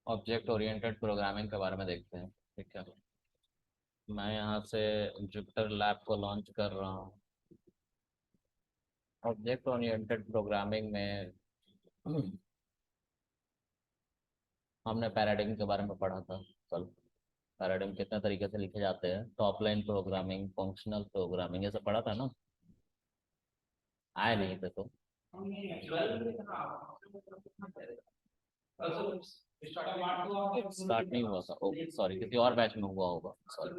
Object oriented programming के बारे में देखते हैं। ठीक है, मैं यहाँ से जुपिटर लैब को लॉन्च कर रहा हूँ। ऑब्जेक्ट ओरिएंटेड प्रोग्रामिंग में हमने पैराडिग्म के बारे में पढ़ा था कल। पैराडिग्म कितने तरीके से लिखे जाते हैं, top line programming, functional programming, ये सब पढ़ा था ना? आए नहीं थे तो? स्टार्ट नहीं हुआ था? ओके सॉरी, किसी और बैच में हुआ होगा, sorry.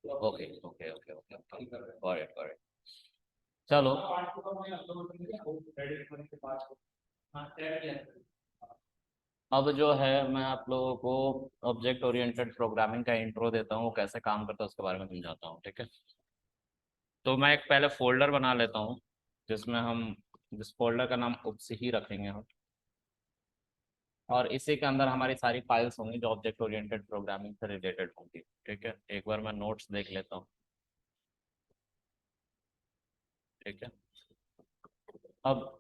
Okay okay okay okay okay, got it got it. चलो, अब जो है मैं आप लोगों को ऑब्जेक्ट ओरिएंटेड प्रोग्रामिंग का इंट्रो देता हूँ, कैसे काम करता है उसके बारे में समझाता हूँ। ठीक है, तो मैं एक पहले फोल्डर बना लेता हूँ जिसमें हम, जिस फोल्डर का नाम उप्स ही रखेंगे हम, और इसी के अंदर हमारी सारी फाइल्स होंगी जो ऑब्जेक्ट ओरिएंटेड प्रोग्रामिंग से रिलेटेड होंगी। ठीक है, एक बार मैं नोट्स देख लेता हूँ। ठीक है, अब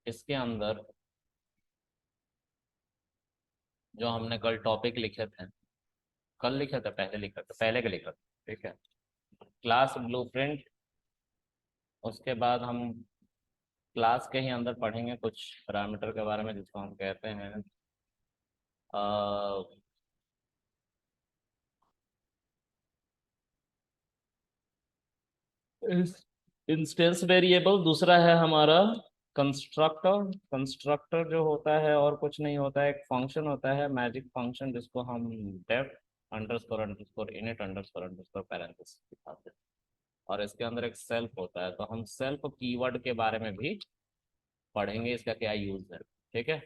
इसके अंदर जो हमने कल टॉपिक लिखे थे, कल लिखे थे, पहले लिखे थे, पहले के लिखे थे। ठीक है, क्लास ब्लूप्रिंट, उसके बाद हम क्लास के ही अंदर पढ़ेंगे कुछ पैरामीटर के बारे में जिसको हम कहते हैं इंस्टेंस वेरिएबल। दूसरा है हमारा कंस्ट्रक्टर। कंस्ट्रक्टर जो होता है और कुछ नहीं होता है, एक फंक्शन होता है, मैजिक फंक्शन, जिसको हम def underscore underscore init underscore underscore parenthesis दिखाते हैं। और इसके अंदर एक सेल्फ होता है, तो हम सेल्फ कीवर्ड के बारे में भी पढ़ेंगे, इसका क्या यूज है। ठीक है,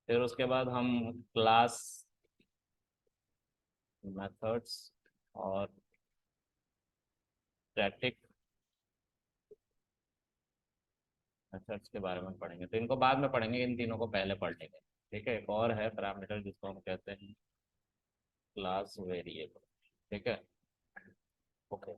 फिर उसके बाद हम क्लास मेथड्स और स्टैटिक मेथड्स के बारे में पढ़ेंगे, तो इनको बाद में पढ़ेंगे, इन तीनों को पहले पढ़ लेंगे। ठीक है, एक और है पैरामीटर जिसको हम कहते हैं क्लास वेरिएबल। ठीक है, ओके।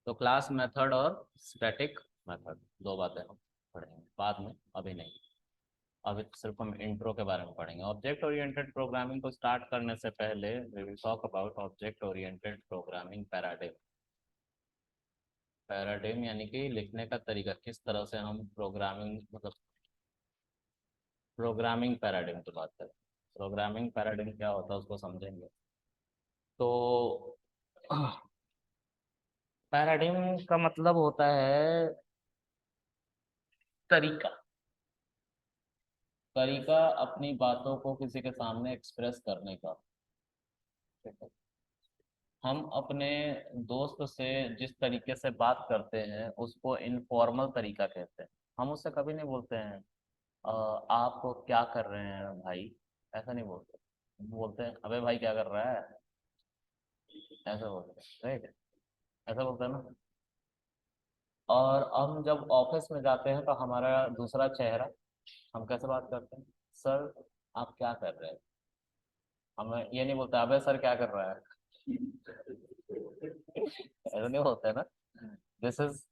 तो क्लास मेथड और स्टैटिक मेथड, दो बातें हम पढ़ेंगे बाद में, अभी नहीं। अभी सिर्फ हम इंट्रो के बारे में पढ़ेंगे। ऑब्जेक्ट ओरिएंटेड प्रोग्रामिंग को स्टार्ट करने से पहले we will talk about object oriented programming paradigm. Paradigm यानी कि लिखने का तरीका, किस तरह से हम प्रोग्रामिंग, मतलब प्रोग्रामिंग पैराडिग्म की बात करें। प्रोग्रामिंग पैराडिग्म क्या होता है उसको समझेंगे। तो पैराडिग्म का मतलब होता है तरीका। तरीका अपनी बातों को किसी के सामने एक्सप्रेस करने का। ठीक है, हम अपने दोस्त से जिस तरीके से बात करते हैं उसको इनफॉर्मल तरीका कहते हैं। हम उससे कभी नहीं बोलते हैं आप क्या कर रहे हैं भाई, ऐसा नहीं बोलते। बोलते हैं अबे भाई क्या कर रहा है, ऐसा बोलते हैं। राइट, ऐसा बोलते हैं ना। और हम जब ऑफिस में जाते हैं तो हमारा दूसरा चेहरा, हम कैसे बात करते हैं? सर आप क्या कर रहे हैं। हमें ये नहीं बोलता अबे सर क्या कर रहा है। ऐसा नहीं होता है ना। दिस इज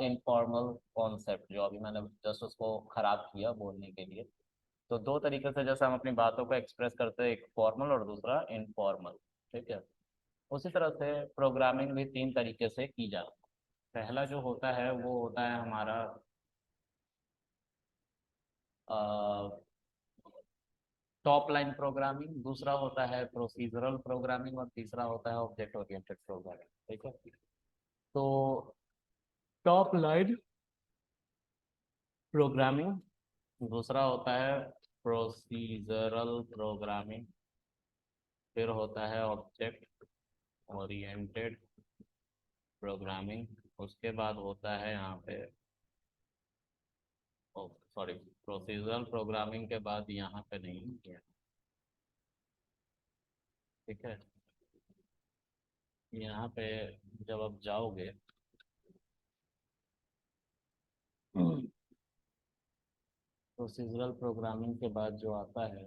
इनफॉर्मल कॉन्सेप्ट जो अभी मैंने जस्ट उसको खराब किया बोलने के लिए। तो दो तरीके से जैसे हम अपनी बातों को एक्सप्रेस करते हैं, एक फॉर्मल और दूसरा इनफॉर्मल। ठीक है, उसी तरह से प्रोग्रामिंग भी तीन तरीके से की जाती है। पहला जो होता है वो होता है हमारा टॉप लाइन प्रोग्रामिंग, दूसरा होता है प्रोसीजरल प्रोग्रामिंग, और तीसरा होता है ऑब्जेक्ट ओरिएंटेड प्रोग्रामिंग। ठीक है, तो टॉप लाइन प्रोग्रामिंग, दूसरा होता है प्रोसीजरल प्रोग्रामिंग, फिर होता है ऑब्जेक्ट ओरिएंटेड प्रोग्रामिंग, उसके बाद होता है यहाँ पे, सॉरी, प्रोसीजरल प्रोग्रामिंग के बाद यहाँ पे नहीं है। ठीक है, यहाँ पे जब आप जाओगे प्रोसीजरल प्रोग्रामिंग के बाद जो आता है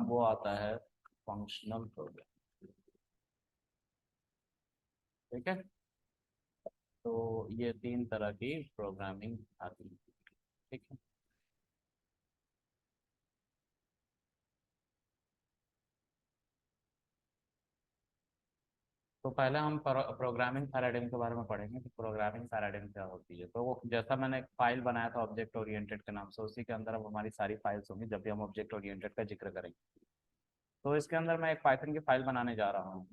वो आता है फंक्शनल प्रोग्राम। ठीक है, तो ये तीन तरह की प्रोग्रामिंग आती है। ठीक है। तो पहले हम प्रोग्रामिंग पैराडाइम के बारे में पढ़ेंगे कि प्रोग्रामिंग पैराडाइम क्या होती है। तो वो जैसा मैंने एक फाइल बनाया था ऑब्जेक्ट ओरिएंटेड के नाम से, उसी के अंदर अब हमारी सारी फाइल्स होंगी जब भी हम ऑब्जेक्ट ओरिएंटेड का जिक्र करेंगे। तो इसके अंदर मैं एक पाइथन की फाइल बनाने जा रहा हूँ।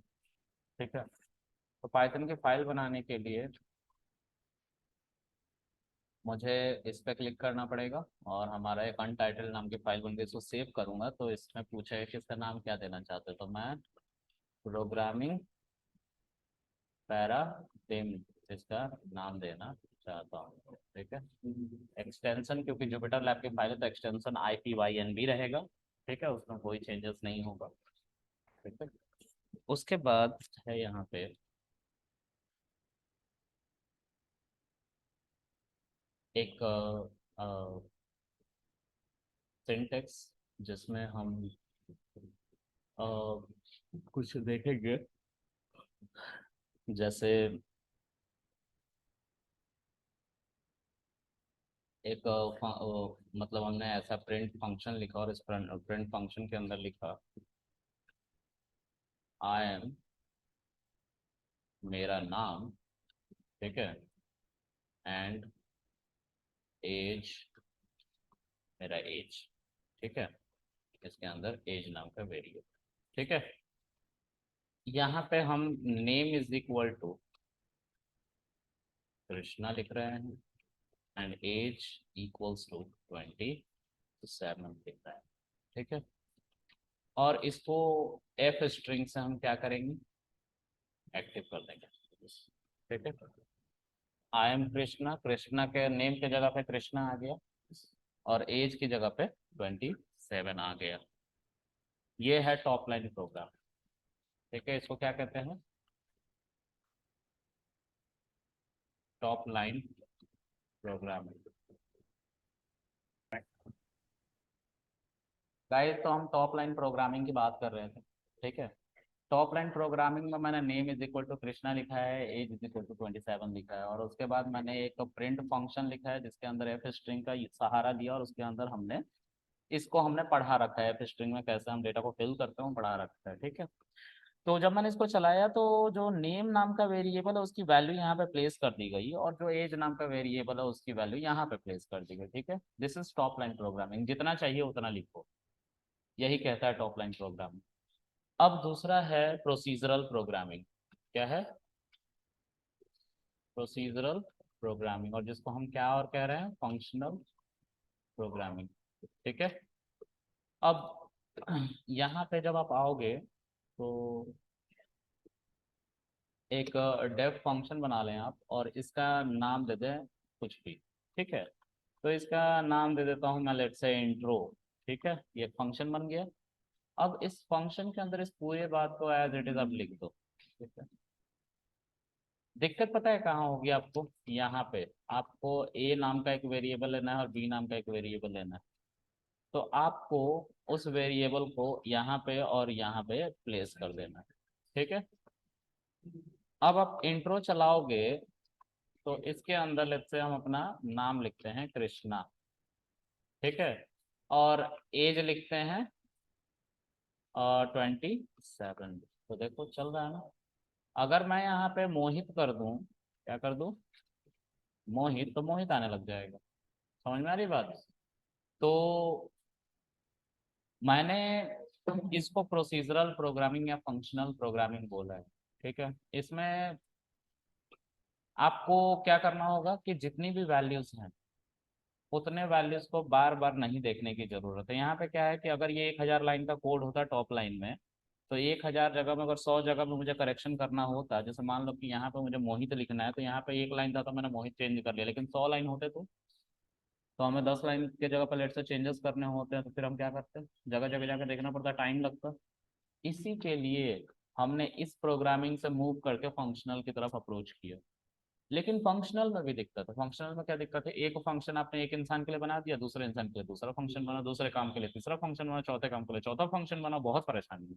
ठीक है। तो पाइथन की फाइल बनाने के लिए मुझे इस पर क्लिक करना पड़ेगा और हमारा एक अनटाइटल नाम की फाइल बन गई। इसको सेव करूंगा तो इसमें पूछेगा कि इसका नाम क्या देना चाहते हो, तो मैं प्रोग्रामिंग पैराडिम इसका नाम देना चाहता हूँ। ठीक है। एक्सटेंशन क्योंकि जुपिटर लैब की फाइल है तो एक्सटेंशन IPYNB रहेगा। ठीक है, उसमें कोई चेंजेस नहीं होगा। ठीक है। उसके बाद है यहाँ पे एक सिंटेक्स जिसमें हम अ, कुछ देखेंगे। जैसे एक मतलब हमने ऐसा प्रिंट फंक्शन लिखा और इस प्रिंट फंक्शन के अंदर लिखा आई एम मेरा नाम। ठीक है। एंड एज मेरा एज। ठीक है। इसके अंदर एज नाम का वेरिएबल। ठीक है। यहाँ पे हम name is equal to Krishna लिख रहे हैं एंड एज इक्वल्स टू 27 लिख रहे हैं। ठीक है। और इसको एफ स्ट्रिंग से हम क्या करेंगे, एक्टिव कर देंगे। ठीक है। आई एम कृष्णा, कृष्णा के नेम के जगह पे कृष्णा आ गया और एज की जगह पे 27 आ गया। ये है टॉप लाइन प्रोग्राम। ठीक है। इसको क्या कहते हैं, टॉप लाइन प्रोग्राम। गाइस तो हम टॉप लाइन प्रोग्रामिंग की बात कर रहे थे। ठीक है। टॉप लाइन प्रोग्रामिंग में मैंने name is equal to Krishna लिखा है, एज इज इक्वल टू 27 लिखा है और उसके बाद मैंने एक प्रिंट फंक्शन लिखा है जिसके अंदर एफ स्ट्रिंग का सहारा लिया और उसके अंदर हमने इसको हमने पढ़ा रखा है। एफ स्ट्रिंग में कैसे हम डेटा को फिल करते हैं वो पढ़ा रखा है। ठीक है। तो जब मैंने इसको चलाया तो जो नेम नाम का वेरिएबल है उसकी वैल्यू यहाँ पे प्लेस कर दी गई और जो एज नाम का वेरिएबल है उसकी वैल्यू यहाँ पे प्लेस कर दी गई। ठीक है। This is top line programming. जितना चाहिए उतना लिखो, यही कहता है टॉप लाइन प्रोग्रामिंग। अब दूसरा है प्रोसीजरल प्रोग्रामिंग। क्या है, प्रोसीजरल प्रोग्रामिंग, और जिसको हम क्या और कह रहे हैं, फंक्शनल प्रोग्रामिंग। ठीक है। अब यहाँ पे जब आप आओगे तो एक डेफ फंक्शन बना लें आप और इसका नाम दे दें कुछ भी। ठीक है। तो इसका नाम दे देता हूँ मैं, लेट से इंट्रो। ठीक है। ये फंक्शन बन गया। अब इस फंक्शन के अंदर इस पूरे बात को एज इट इज आप लिख दो। ठीक है। दिक्कत पता है कहाँ होगी आपको, यहाँ पे आपको ए नाम का एक वेरिएबल लेना है और बी नाम का एक वेरिएबल लेना है। तो आपको उस वेरिएबल को यहाँ पे और यहाँ पे प्लेस कर देना है। ठीक है। अब आप इंट्रो चलाओगे तो इसके अंदर लेट से हम अपना नाम लिखते हैं कृष्णा। ठीक है। और एज लिखते हैं 27। तो देखो चल रहा है ना। अगर मैं यहाँ पे मोहित कर दूं, क्या कर दूं, मोहित, तो मोहित आने लग जाएगा। समझ में आ रही बात। तो मैंने इसको प्रोसीजरल प्रोग्रामिंग या फंक्शनल प्रोग्रामिंग बोला है। ठीक है। इसमें आपको क्या करना होगा कि जितनी भी वैल्यूज हैं उतने वैल्यूज को बार बार नहीं देखने की जरूरत है। यहाँ पे क्या है कि अगर ये 1000 लाइन का कोड होता टॉप लाइन में, तो 1000 जगह में अगर 100 जगह में मुझे करेक्शन करना होता, जैसे मान लो कि यहाँ पे मुझे मोहित लिखना है तो यहाँ पे एक लाइन था तो मैंने मोहित चेंज कर लिया, लेकिन 100 लाइन होते तो हमें 10 लाइन के जगह पर लेट से चेंजेस करने होते हैं तो फिर हम क्या करते हैं, जगह जगह जाकर देखना पड़ता है, टाइम लगता है। इसी के लिए हमने इस प्रोग्रामिंग से मूव करके फंक्शनल की तरफ अप्रोच किया। लेकिन फंक्शनल में भी दिक्कत है। फंक्शनल में क्या दिक्कत है, एक फंक्शन आपने एक इंसान के लिए बना दिया, दूसरे इंसान के लिए दूसरा फंक्शन बना, दूसरे काम के लिए तीसरा फंक्शन बना, चौथे काम के लिए चौथा फंक्शन बना, बहुत परेशानी है।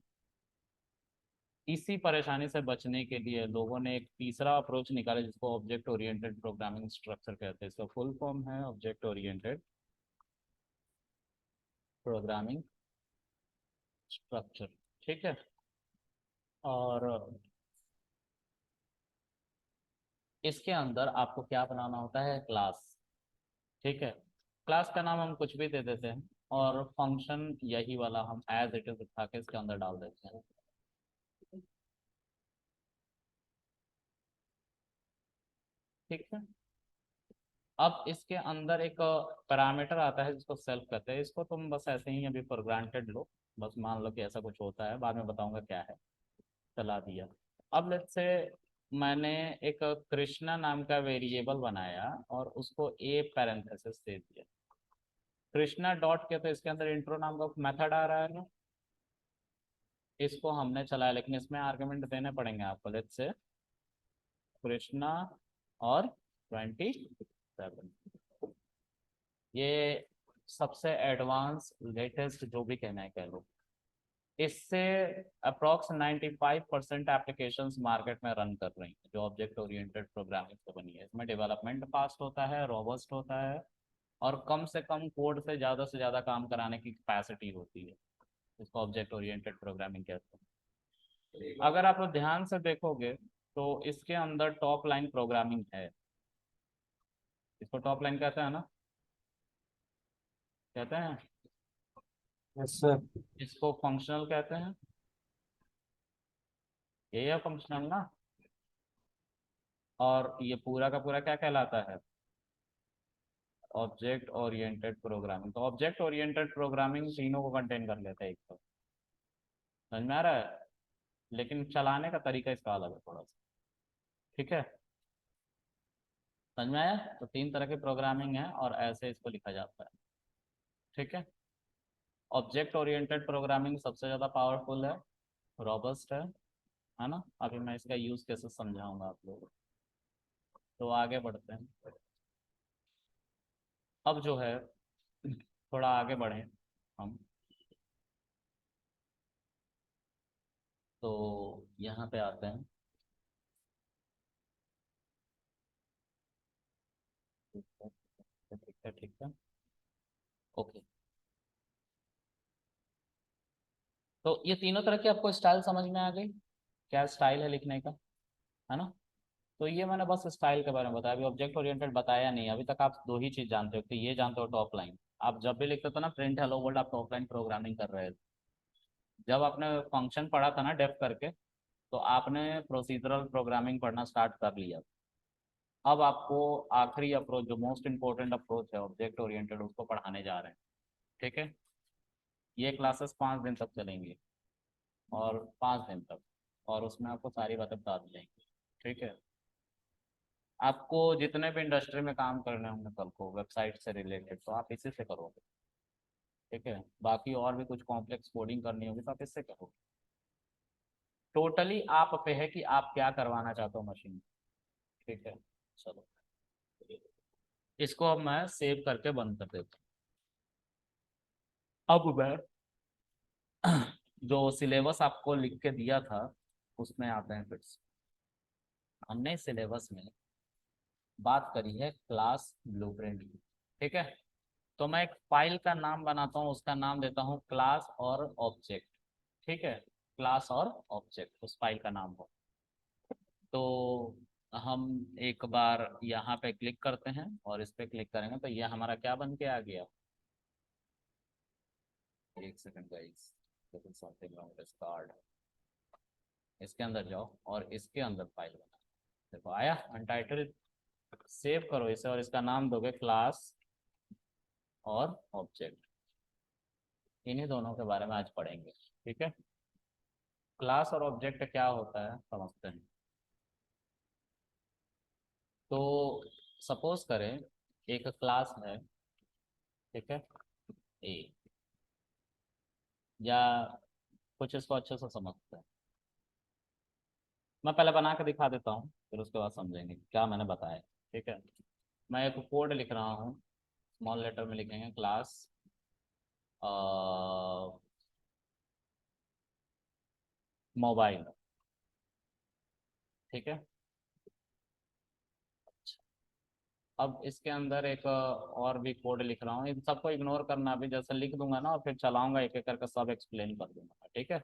इसी परेशानी से बचने के लिए लोगों ने एक तीसरा अप्रोच निकाला जिसको ऑब्जेक्ट ओरिएंटेड प्रोग्रामिंग स्ट्रक्चर कहते हैं। इसका फुल फॉर्म है ऑब्जेक्ट ओरिएंटेड प्रोग्रामिंग स्ट्रक्चर। ठीक है। और इसके अंदर आपको क्या बनाना होता है, क्लास। ठीक है। क्लास का नाम हम कुछ भी दे देते हैं और फंक्शन यही वाला हम एज इट इज उठा के इसके अंदर डाल देते हैं। ठीक है। अब इसके अंदर एक पैरामीटर आता है जिसको सेल्फ कहते हैं। इसको तुम बस ऐसे ही अभी फॉर ग्रांटेड लो, बस मान लो कि ऐसा कुछ होता है, बाद में बताऊंगा क्या है। चला दिया। अब लेट्स से मैंने एक कृष्णा नाम का वेरिएबल बनाया और उसको ए पैरेंथेसिस दे दिया। कृष्णा डॉट के, तो इसके अंदर इंट्रो नाम का मेथड आ रहा है ना, इसको हमने चलाया, लेकिन इसमें आर्गुमेंट देने पड़ेंगे आपको। लेट्स से कृष्णा और 27, ये सबसे एडवांस लेटेस्ट जो भी कहना है कह लो। इससे अप्रॉक्स 95% एप्लीकेशंस मार्केट में रन कर रही हैं जो ऑब्जेक्ट ओरिएंटेड प्रोग्रामिंग से बनी है। इसमें डेवलपमेंट फास्ट होता है, रोबस्ट होता है, और कम से कम कोड से ज़्यादा काम कराने की कैपेसिटी होती है। इसको ऑब्जेक्ट ओरिएंटेड प्रोग्रामिंग कहते हैं। अगर आप ध्यान से देखोगे तो इसके अंदर टॉप लाइन प्रोग्रामिंग है। इसको टॉप लाइन कहते हैं ना, कहते हैं। Yes sir. इसको फंक्शनल कहते हैं, ये है फंक्शनल ना। और ये पूरा का पूरा क्या कहलाता है, ऑब्जेक्ट ओरिएंटेड प्रोग्रामिंग। तो ऑब्जेक्ट ओरिएंटेड प्रोग्रामिंग तीनों को कंटेन कर लेता है एक तो। समझ में आ रहा है, लेकिन चलाने का तरीका इसका अलग है थोड़ा सा। ठीक है। समझ में आया। तो तीन तरह की प्रोग्रामिंग है और ऐसे इसको लिखा जाता है। ठीक है। ऑब्जेक्ट ओरिएंटेड प्रोग्रामिंग सबसे ज़्यादा पावरफुल है, रॉबस्ट है ना। अभी मैं इसका यूज़ कैसे समझाऊंगा आप लोगों को। तो आगे बढ़ते हैं। अब जो है थोड़ा आगे बढ़ें हम, तो यहाँ पे आते हैं। ठीक है, ठीक है, ठीक है। ओके। तो ये तीनों तरह की आपको स्टाइल समझ में आ गई, क्या स्टाइल है लिखने का, है ना। तो ये मैंने बस स्टाइल के बारे में बताया, अभी ऑब्जेक्ट ओरिएंटेड बताया नहीं। अभी तक आप दो ही चीज़ जानते हो, कि ये जानते हो टॉप लाइन। आप जब भी लिखते थे ना प्रिंट हेलो वर्ल्ड, आप टॉप लाइन प्रोग्रामिंग कर रहे थे। जब आपने फंक्शन पढ़ा था ना डेफ करके, तो आपने प्रोसीजरल प्रोग्रामिंग पढ़ना स्टार्ट कर लिया। अब आपको आखिरी अप्रोच, जो मोस्ट इंपॉर्टेंट अप्रोच है ऑब्जेक्ट ओरिएंटेड, उसको पढ़ाने जा रहे हैं। ठीक है। ये क्लासेस 5 दिन तक चलेंगी, और 5 दिन तक, और उसमें आपको सारी बातें बता दी जाएंगी। ठीक है। आपको जितने भी इंडस्ट्री में काम करने होंगे कल को वेबसाइट से रिलेटेड, तो आप इसी से करोगे। ठीक है। बाकी और भी कुछ कॉम्प्लेक्स कोडिंग करनी होगी तो आप इससे करोगे। टोटली आप पे है कि आप क्या करवाना चाहते हो मशीन। ठीक है। चलो, इसको अब मैं सेव करके बंद कर देता हूँ। अब मैं जो सिलेबस आपको लिख के दिया था उसमें आते हैं फिर से। हमने सिलेबस में बात करी है क्लास ब्लूप्रिंट की। ठीक है। तो मैं एक फाइल का नाम बनाता हूँ, उसका नाम देता हूँ क्लास और ऑब्जेक्ट। ठीक है। क्लास और ऑब्जेक्ट उस फाइल का नाम हो। तो हम एक बार यहाँ पे क्लिक करते हैं और इस पे क्लिक करेंगे तो ये हमारा क्या बन के आ गया। एक second guys, something wrong this card. इसके अंदर जाओ और इसके अंदर फाइल बना, देखो आया अनटाइटल्ड। सेव करो इसे और इसका नाम दोगे क्लास और ऑब्जेक्ट। इन्हीं दोनों के बारे में आज पढ़ेंगे। ठीक है। क्लास और ऑब्जेक्ट क्या होता है समझते हैं। तो सपोज करें एक क्लास है, ठीक है, ए, या कुछ इसको अच्छे से समझते हैं। मैं पहले बना के दिखा देता हूँ, फिर उसके बाद समझेंगे क्या मैंने बताया। ठीक है। मैं एक कोड लिख रहा हूँ, स्मॉल लेटर में लिखेंगे क्लास मोबाइल। ठीक है। अब इसके अंदर एक और भी कोड लिख रहा हूँ, इन सबको इग्नोर करना, अभी जैसे लिख दूंगा ना और फिर चलाऊंगा एक एक करके सब एक्सप्लेन कर दूंगा, ठीक है।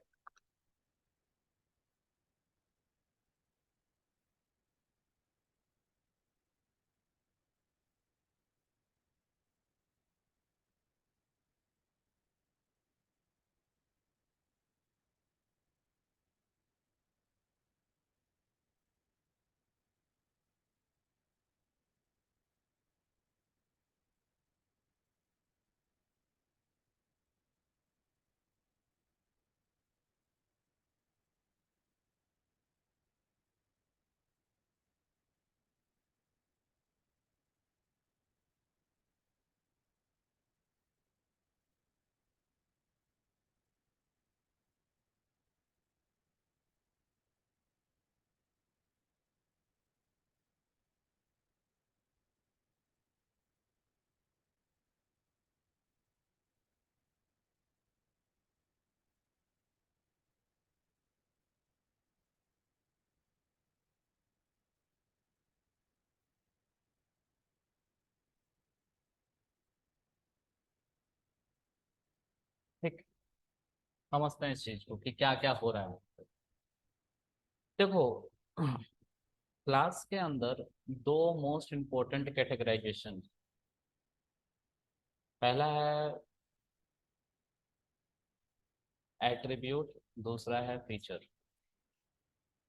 ठीक, समझते हैं इस चीज को कि क्या क्या हो रहा है। देखो, क्लास के अंदर दो मोस्ट इंपॉर्टेंट कैटेगराइजेशन, पहला है एट्रीब्यूट, दूसरा है फीचर।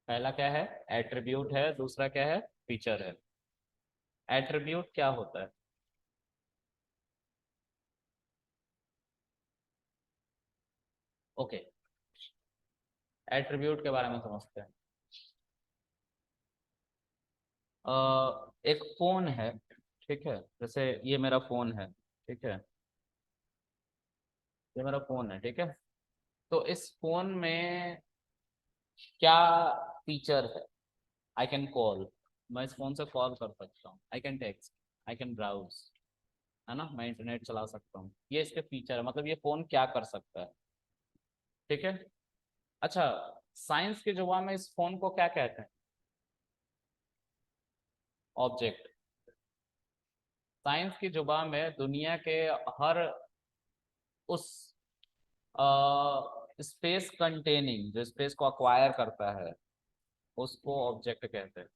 पहला क्या है? एट्रीब्यूट है, दूसरा क्या है? फीचर है। एट्रीब्यूट क्या होता है? ओके, एट्रीब्यूट के बारे में समझते हैं। एक फोन है, ठीक है, जैसे ये मेरा फोन है, ठीक है, ये मेरा फोन है, ठीक है। तो इस फोन में क्या फीचर है? आई कैन कॉल, मैं इस फोन से कॉल कर सकता हूँ। I can text, I can browse, है ना, मैं इंटरनेट चला सकता हूँ। ये इसके फीचर है, मतलब ये फोन क्या कर सकता है, ठीक है। अच्छा, साइंस के जुबान में इस फोन को क्या कहते हैं? ऑब्जेक्ट। साइंस की जुबान में दुनिया के हर उस स्पेस कंटेनिंग, जो स्पेस को अक्वायर करता है, उसको ऑब्जेक्ट कहते हैं।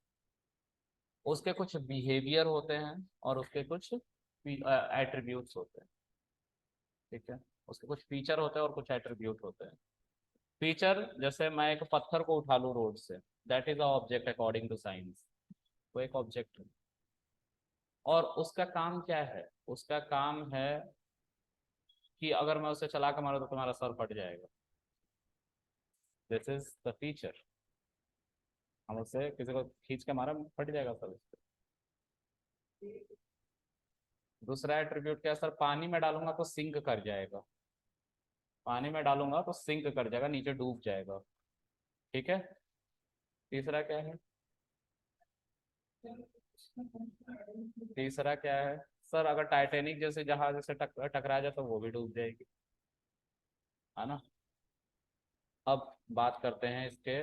उसके कुछ बिहेवियर होते हैं और उसके कुछ एट्रीब्यूट्स होते हैं, ठीक है। उसके कुछ फीचर होते हैं और कुछ एट्रीब्यूट होते हैं। फीचर, जैसे मैं एक पत्थर को उठा लूँ रोड से, that is a object according to science, वो एक ऑब्जेक्ट है। और उसका काम क्या है? उसका काम है कि अगर मैं उसे चला के मारूं तो तुम्हारा सर फट जाएगा। This is the feature. हम उससे किसी को खींच के मारा, फट जाएगा सर उससे। दूसरा एट्रीब्यूट क्या है? सर पानी में डालूंगा तो सिंक कर जाएगा, पानी में डालूंगा तो सिंक कर जाएगा, नीचे डूब जाएगा, ठीक है। तीसरा क्या है? तीसरा क्या है? सर अगर टाइटेनिक जैसे जहाज से टकरा जाए तो वो भी डूब जाएगी, है ना। अब बात करते हैं इसके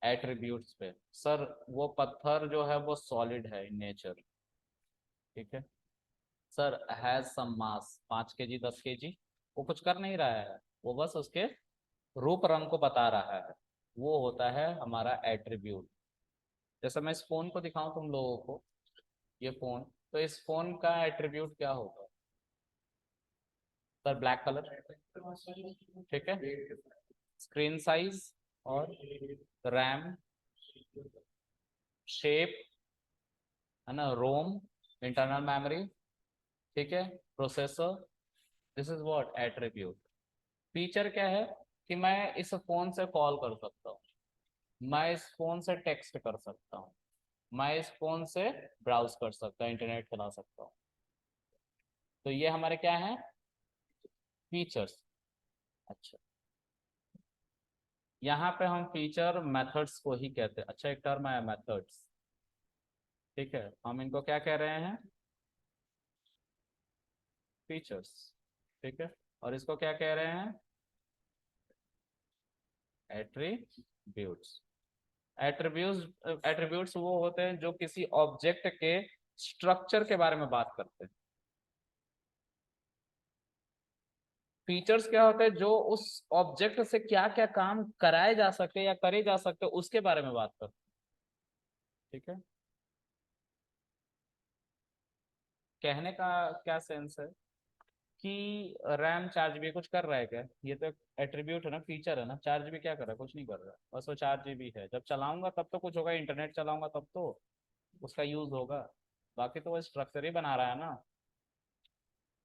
एट्रीब्यूट्स पे। सर वो पत्थर जो है वो सॉलिड है इन नेचर, ठीक है। Sir has some mass, 5 kg 10 kg, वो कुछ कर नहीं रहा है, वो बस उसके रूप रंग को बता रहा है, वो होता है हमारा एट्रीब्यूट। जैसे मैं इस फोन को दिखाऊं तुम लोगों को, ये फोन, तो इस फोन का एट्रीब्यूट क्या होगा? सर ब्लैक कलर, ठीक है, स्क्रीन साइज और रैम, शेप, है ना, रोम, इंटरनल मेमोरी, ठीक है, processor. This is what attribute. Feature क्या है? कि मैं इस फोन से कॉल कर सकता हूँ, मैं इस फोन से टेक्स्ट कर सकता हूँ, मैं इस फोन से ब्राउज कर सकता हूँ, इंटरनेट चला सकता हूँ। तो ये हमारे क्या है? फीचर्स। अच्छा, यहाँ पे हम फीचर मेथड्स को ही कहते हैं। अच्छा, एक टर्म है मेथड्स, ठीक है, हम इनको क्या कह रहे हैं? फीचर्स, ठीक है। और इसको क्या कह रहे हैं? एट्रीब्यूट्स। एट्रीब्यूट्स वो होते हैं जो किसी ऑब्जेक्ट के स्ट्रक्चर के बारे में बात करते हैं। फीचर्स क्या होते हैं जो उस ऑब्जेक्ट से क्या क्या काम कराए जा सकते या करे जा सकते उसके बारे में बात करते हैं। ठीक है, कहने का क्या सेंस है कि रैम 4 GB कुछ कर रहा है क्या? ये तो एट्रीब्यूट है ना, फीचर है ना। 4 GB क्या कर रहा है? कुछ नहीं कर रहा है, बस वो 4 GB है। जब चलाऊंगा तब तो कुछ होगा, इंटरनेट चलाऊंगा तब तो उसका यूज होगा, बाकी तो वो स्ट्रक्चर ही बना रहा है ना।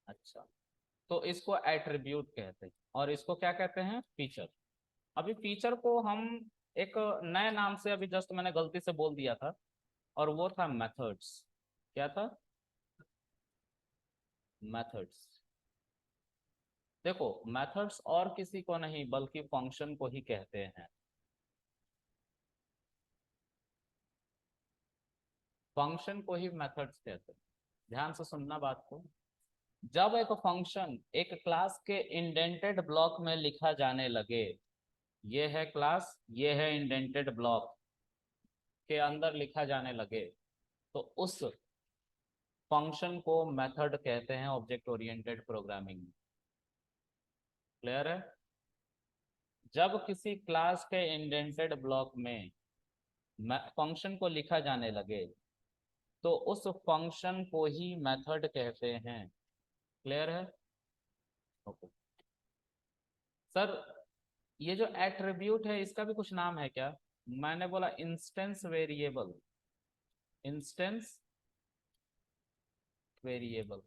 अच्छा, तो इसको एट्रीब्यूट कहते हैं और इसको क्या कहते हैं? फीचर। अभी फीचर को हम एक नए नाम से अभी जस्ट मैंने गलती से बोल दिया था, और वो था मेथड्स। क्या था? मेथड्स। देखो, मेथड्स और किसी को नहीं बल्कि फंक्शन को ही कहते हैं। फंक्शन को ही मेथड्स कहते हैं। ध्यान से सुनना बात को। जब एक फंक्शन एक क्लास के इंडेंटेड ब्लॉक में लिखा जाने लगे, ये है क्लास, ये है इंडेंटेड ब्लॉक के अंदर लिखा जाने लगे, तो उस फंक्शन को मेथड कहते हैं ऑब्जेक्ट ओरिएंटेड प्रोग्रामिंग में। क्लियर है? जब किसी क्लास के इंडेंटेड ब्लॉक में फंक्शन को लिखा जाने लगे तो उस फंक्शन को ही मेथड कहते हैं। क्लियर है? ओके सर, ये जो एट्रीब्यूट है इसका भी कुछ नाम है क्या? मैंने बोला instance variable. Instance variable.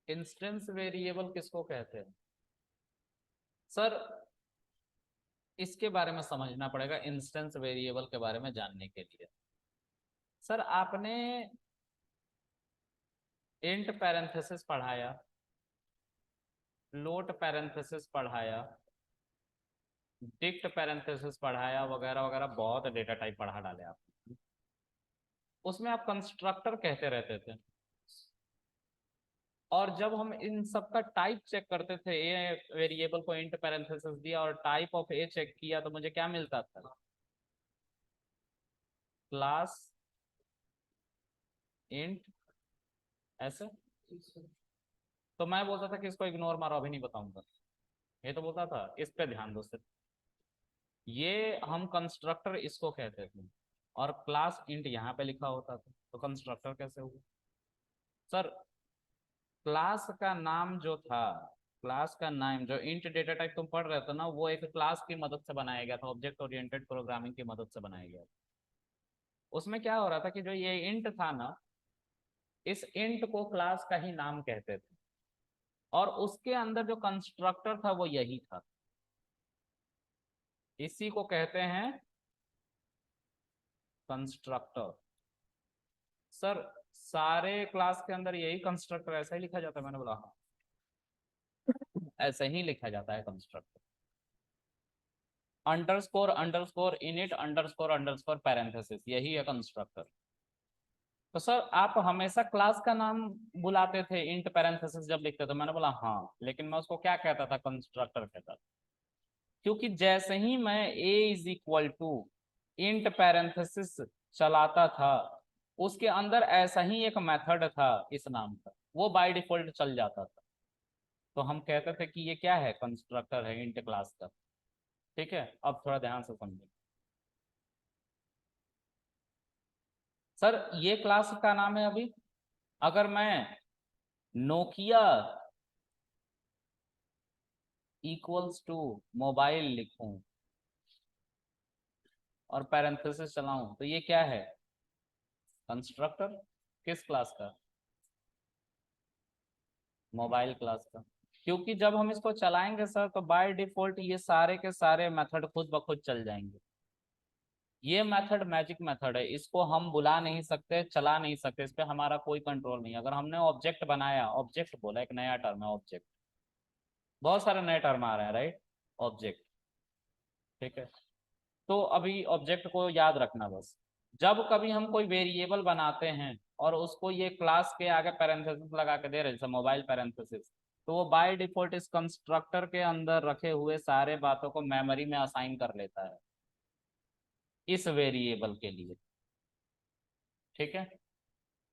Instance variable किसको कहते हैं सर? इसके बारे में समझना पड़ेगा, इंस्टेंस वेरिएबल के बारे में जानने के लिए। सर आपने इंट पैरेंथेसिस पढ़ाया, फ्लोट पैरेंथेसिस पढ़ाया, डिक्ट पैरेंथेसिस पढ़ाया, वगैरह वगैरह, बहुत डेटा टाइप पढ़ा डाले आप। उसमें आप कंस्ट्रक्टर कहते रहते थे, और जब हम इन सब का टाइप चेक करते थे, ए वेरिएबल को इंट पैरेंथेसिस दिया और टाइप ऑफ ए चेक किया, तो मुझे क्या मिलता था? क्लास इंट ऐसे। तो मैं बोलता था कि इसको इग्नोर मारो, अभी नहीं बताऊंगा। ये तो बोलता था इस पे ध्यान दो सिर्फ। ये हम कंस्ट्रक्टर इसको कहते थे, और क्लास इंट यहाँ पे लिखा होता था, तो कंस्ट्रक्टर कैसे हुआ सर? क्लास का नाम जो था, क्लास का नाम जो इंट डेटा टाइप तुम पढ़ रहे थे ना, वो एक क्लास की मदद से बनाया गया था, ऑब्जेक्ट ओरिएंटेड प्रोग्रामिंग की मदद से बनाया गया था। उसमें क्या हो रहा था कि जो ये इंट था ना, इस इंट को क्लास का ही नाम कहते थे, और उसके अंदर जो कंस्ट्रक्टर था वो यही था। इसी को कहते हैं कंस्ट्रक्टर। सर सारे क्लास के अंदर यही कंस्ट्रक्टर ऐसा ही लिखा जाता है? मैंने बोला हाँ, ऐसे ही लिखा जाता है constructor. Underscore underscore init underscore underscore parenthesis, यही है कंस्ट्रक्टर। तो सर आप हमेशा क्लास का नाम बुलाते थे इंट पैरेंथेसिस जब लिखते थे? मैंने बोला हाँ, लेकिन मैं उसको क्या कहता था? कंस्ट्रक्टर कहता था। क्योंकि जैसे ही मैं a is equal to int parenthesis चलाता था, उसके अंदर ऐसा ही एक मेथड था इस नाम का, वो बाय डिफॉल्ट चल जाता था। तो हम कहते थे कि ये क्या है? कंस्ट्रक्टर है इंट क्लास का। ठीक है, अब थोड़ा ध्यान से समझिए। सर ये क्लास का नाम है। अभी अगर मैं नोकिया इक्वल्स टू मोबाइल लिखूं और पैरेंथेसिस चलाऊं, तो ये क्या है? कंस्ट्रक्टर। किस क्लास का? मोबाइल क्लास का। क्योंकि जब हम इसको चलाएंगे सर, तो बाय डिफॉल्ट ये सारे के सारे मेथड खुद ब खुद चल जाएंगे। ये मेथड मैजिक मेथड है, इसको हम बुला नहीं सकते, चला नहीं सकते, इस पर हमारा कोई कंट्रोल नहीं। अगर हमने ऑब्जेक्ट बनाया, ऑब्जेक्ट बोला एक नया टर्म है ऑब्जेक्ट, बहुत सारे नए टर्म आ रहे हैं, राइट? ऑब्जेक्ट। ठीक है, तो अभी ऑब्जेक्ट को याद रखना बस। जब कभी हम कोई वेरिएबल बनाते हैं और उसको ये क्लास के आगे पैरेंथेसिस लगा के दे रहे, जैसे मोबाइल पैरेंथेसिस, तो वो बाय डिफॉल्ट इस कंस्ट्रक्टर के अंदर रखे हुए सारे बातों को मेमोरी में असाइन कर लेता है इस वेरिएबल के लिए। ठीक है,